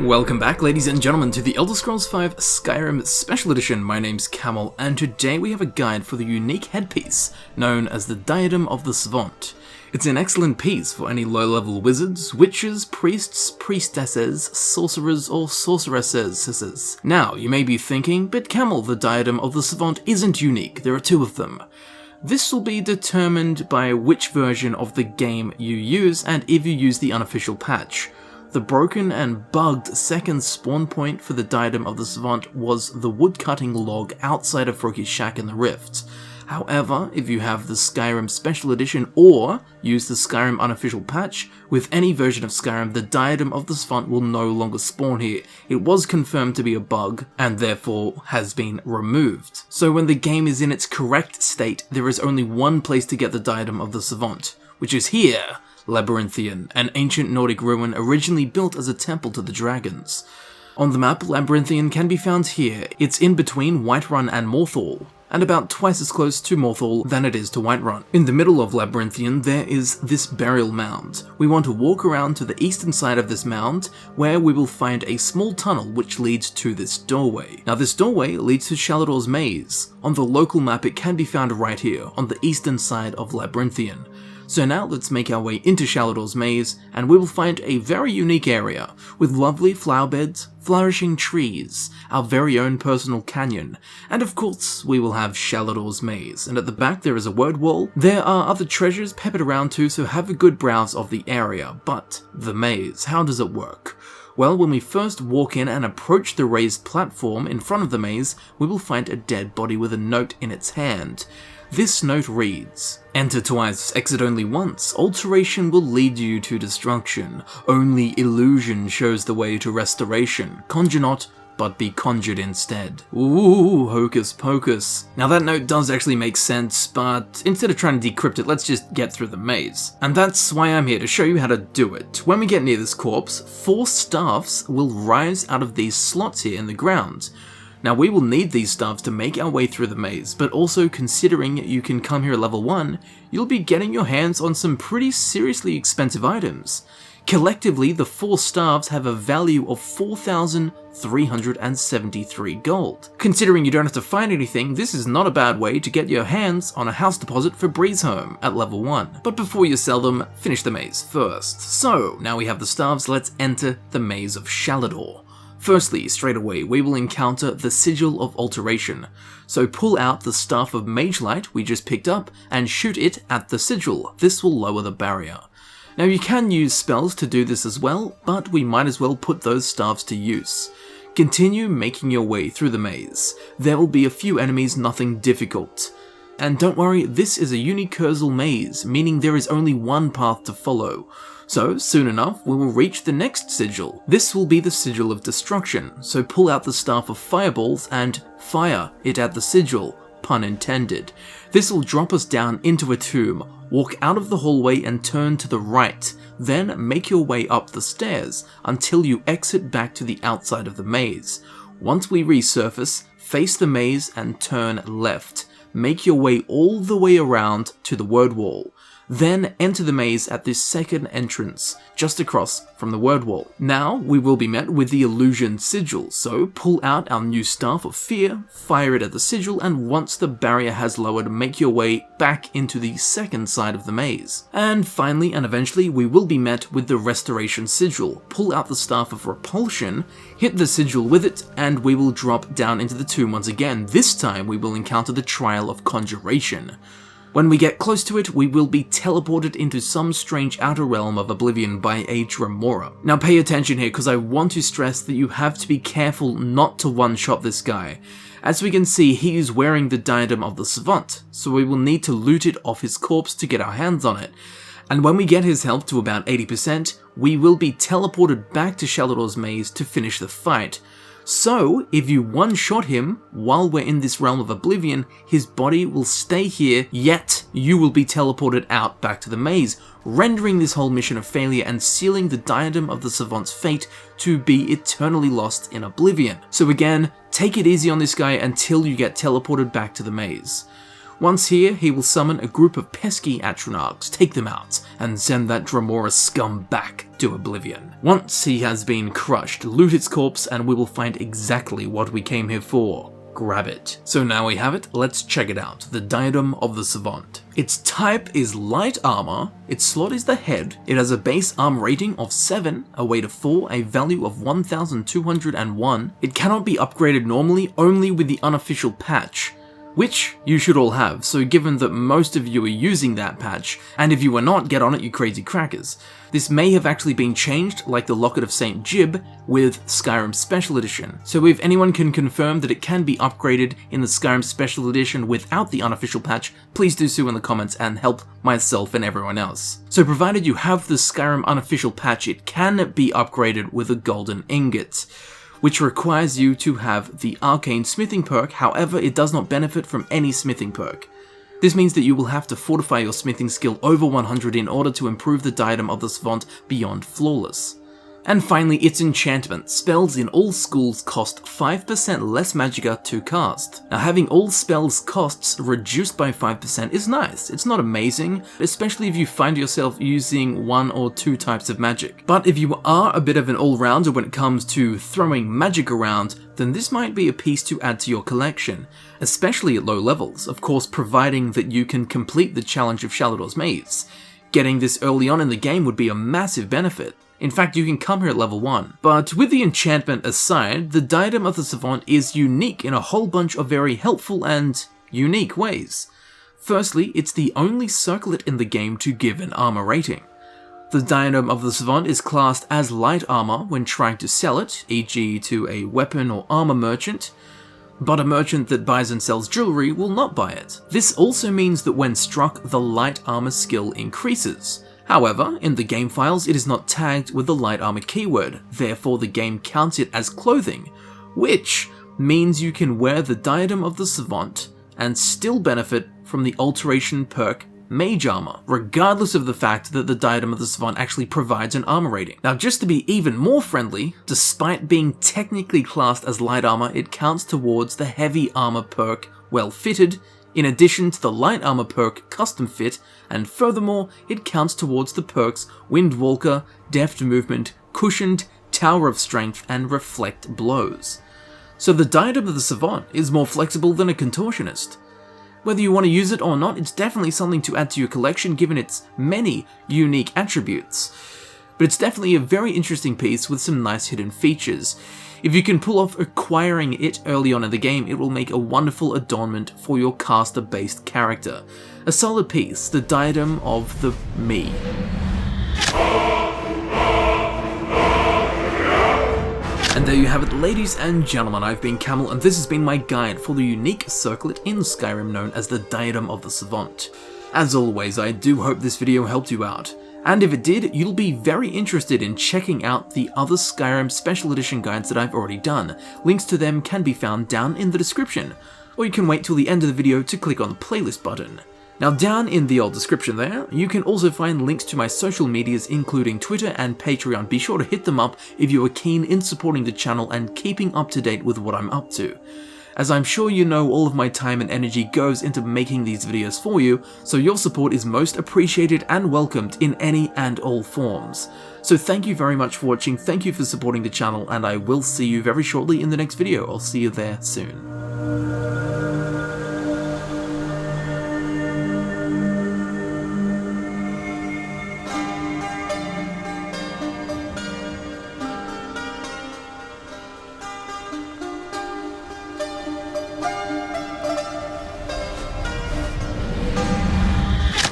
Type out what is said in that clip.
Welcome back, ladies and gentlemen, to the Elder Scrolls V Skyrim Special Edition. My name's Camel, and today we have a guide for the unique headpiece known as the Diadem of the Savant. It's an excellent piece for any low-level wizards, witches, priests, priestesses, sorcerers, or sorceresses. Now, you may be thinking, but Camel, the Diadem of the Savant isn't unique, there are two of them. This will be determined by which version of the game you use and if you use the unofficial patch. The broken and bugged second spawn point for the Diadem of the Savant was the woodcutting log outside of Froki's shack in the Rift. However, if you have the Skyrim Special Edition or use the Skyrim unofficial patch, with any version of Skyrim, the Diadem of the Savant will no longer spawn here. It was confirmed to be a bug, and therefore has been removed. So when the game is in its correct state, there is only one place to get the Diadem of the Savant, which is here, Labyrinthian, an ancient Nordic ruin originally built as a temple to the dragons. On the map, Labyrinthian can be found here. It's in between Whiterun and Morthal, and about twice as close to Morthal than it is to Whiterun. In the middle of Labyrinthian, there is this burial mound. We want to walk around to the eastern side of this mound, where we will find a small tunnel which leads to this doorway. Now this doorway leads to Shalador's Maze. On the local map it can be found right here, on the eastern side of Labyrinthian. So now let's make our way into Shalador's Maze, and we will find a very unique area, with lovely flower beds, flourishing trees, our very own personal canyon, and of course we will have Shalador's Maze, and at the back there is a word wall. There are other treasures peppered around too, so have a good browse of the area. But the maze, how does it work? Well, when we first walk in and approach the raised platform in front of the maze, we will find a dead body with a note in its hand. This note reads, "Enter twice, exit only once. Alteration will lead you to destruction. Only illusion shows the way to restoration. Conjure not, but be conjured instead." Ooh, hocus pocus. Now that note does actually make sense, but instead of trying to decrypt it, let's just get through the maze. And that's why I'm here, to show you how to do it. When we get near this corpse, 4 staffs will rise out of these slots here in the ground. Now we will need these staffs to make our way through the maze, but also considering you can come here at level 1, you'll be getting your hands on some pretty seriously expensive items. Collectively, the 4 staffs have a value of 4,373 gold. Considering you don't have to find anything, this is not a bad way to get your hands on a house deposit for Breezehome at level 1. But before you sell them, finish the maze first. So, now we have the staffs, let's enter the maze of Shalador. Firstly, straight away, we will encounter the Sigil of Alteration. So pull out the Staff of Mage Light we just picked up and shoot it at the sigil. This will lower the barrier. Now you can use spells to do this as well, but we might as well put those staffs to use. Continue making your way through the maze. There will be a few enemies, nothing difficult. And don't worry, this is a unicursal maze, meaning there is only one path to follow. So, soon enough, we will reach the next sigil. This will be the Sigil of Destruction, so pull out the Staff of Fireballs and fire it at the sigil, pun intended. This will drop us down into a tomb. Walk out of the hallway and turn to the right, then make your way up the stairs until you exit back to the outside of the maze. Once we resurface, face the maze and turn left. Make your way all the way around to the word wall. Then enter the maze at this second entrance, just across from the word wall. Now we will be met with the illusion sigil, so pull out our new Staff of Fear, fire it at the sigil, and once the barrier has lowered, make your way back into the second side of the maze. And finally and eventually we will be met with the restoration sigil. Pull out the Staff of Repulsion, hit the sigil with it, and we will drop down into the tomb once again. This time we will encounter the trial of Conjuration. When we get close to it, we will be teleported into some strange outer realm of oblivion by a Dremora. Now pay attention here, because I want to stress that you have to be careful not to one-shot this guy. As we can see, he is wearing the Diadem of the Savant, so we will need to loot it off his corpse to get our hands on it. And when we get his health to about 80%, we will be teleported back to Shalador's Maze to finish the fight. So, if you one-shot him while we're in this realm of oblivion, his body will stay here, yet you will be teleported out back to the maze, rendering this whole mission a failure and sealing the Diadem of the Savant's fate to be eternally lost in oblivion. So again, take it easy on this guy until you get teleported back to the maze. Once here, he will summon a group of pesky Atronachs, take them out, and send that Dremora scum back to oblivion. Once he has been crushed, loot its corpse and we will find exactly what we came here for. Grab it. So now we have it, let's check it out. The Diadem of the Savant. Its type is light armor, its slot is the head, it has a base armor rating of 7, a weight of 4, a value of 1201. It cannot be upgraded normally, only with the unofficial patch, which you should all have, so given that most of you are using that patch, and if you are not, get on it you crazy crackers. This may have actually been changed, like the Locket of St. Jib, with Skyrim Special Edition. So if anyone can confirm that it can be upgraded in the Skyrim Special Edition without the unofficial patch, please do so in the comments and help myself and everyone else. So provided you have the Skyrim unofficial patch, it can be upgraded with a golden ingot, which requires you to have the Arcane Smithing perk, however it does not benefit from any smithing perk. This means that you will have to fortify your smithing skill over 100 in order to improve the Diadem of the Savant beyond flawless. And finally, its enchantment. Spells in all schools cost 5% less magicka to cast. Now having all spells costs reduced by 5% is nice. It's not amazing, especially if you find yourself using 1 or 2 types of magic. But if you are a bit of an all-rounder when it comes to throwing magic around, then this might be a piece to add to your collection, especially at low levels, of course providing that you can complete the challenge of Shalador's Maze. Getting this early on in the game would be a massive benefit. In fact, you can come here at level 1. But with the enchantment aside, the Diadem of the Savant is unique in a whole bunch of very helpful and unique ways. Firstly, it's the only circlet in the game to give an armor rating. The Diadem of the Savant is classed as light armor when trying to sell it, e.g. to a weapon or armor merchant, but a merchant that buys and sells jewelry will not buy it. This also means that when struck, the light armor skill increases. However, in the game files it is not tagged with the light armor keyword, therefore the game counts it as clothing, which means you can wear the Diadem of the Savant and still benefit from the Alteration perk Mage Armor, regardless of the fact that the Diadem of the Savant actually provides an armor rating. Now just to be even more friendly, despite being technically classed as light armor, it counts towards the Heavy Armor perk Well Fitted, in addition to the light armor perk Custom Fit, and furthermore, it counts towards the perks Windwalker, Deft Movement, Cushioned, Tower of Strength, and Reflect Blows. So the Diadem of the Savant is more flexible than a Contortionist. Whether you want to use it or not, it's definitely something to add to your collection given its many unique attributes. But it's definitely a very interesting piece with some nice hidden features. If you can pull off acquiring it early on in the game, it will make a wonderful adornment for your caster-based character. A solid piece, the Diadem of the Me. And there you have it, ladies and gentlemen, I've been Camel, and this has been my guide for the unique circlet in Skyrim known as the Diadem of the Savant. As always, I do hope this video helped you out. And if it did, you'll be very interested in checking out the other Skyrim Special Edition guides that I've already done. Links to them can be found down in the description, or you can wait till the end of the video to click on the playlist button. Now down in the old description there, you can also find links to my social medias including Twitter and Patreon. Be sure to hit them up if you are keen in supporting the channel and keeping up to date with what I'm up to. As I'm sure you know, all of my time and energy goes into making these videos for you, so your support is most appreciated and welcomed in any and all forms. So thank you very much for watching, thank you for supporting the channel, and I will see you very shortly in the next video. I'll see you there soon.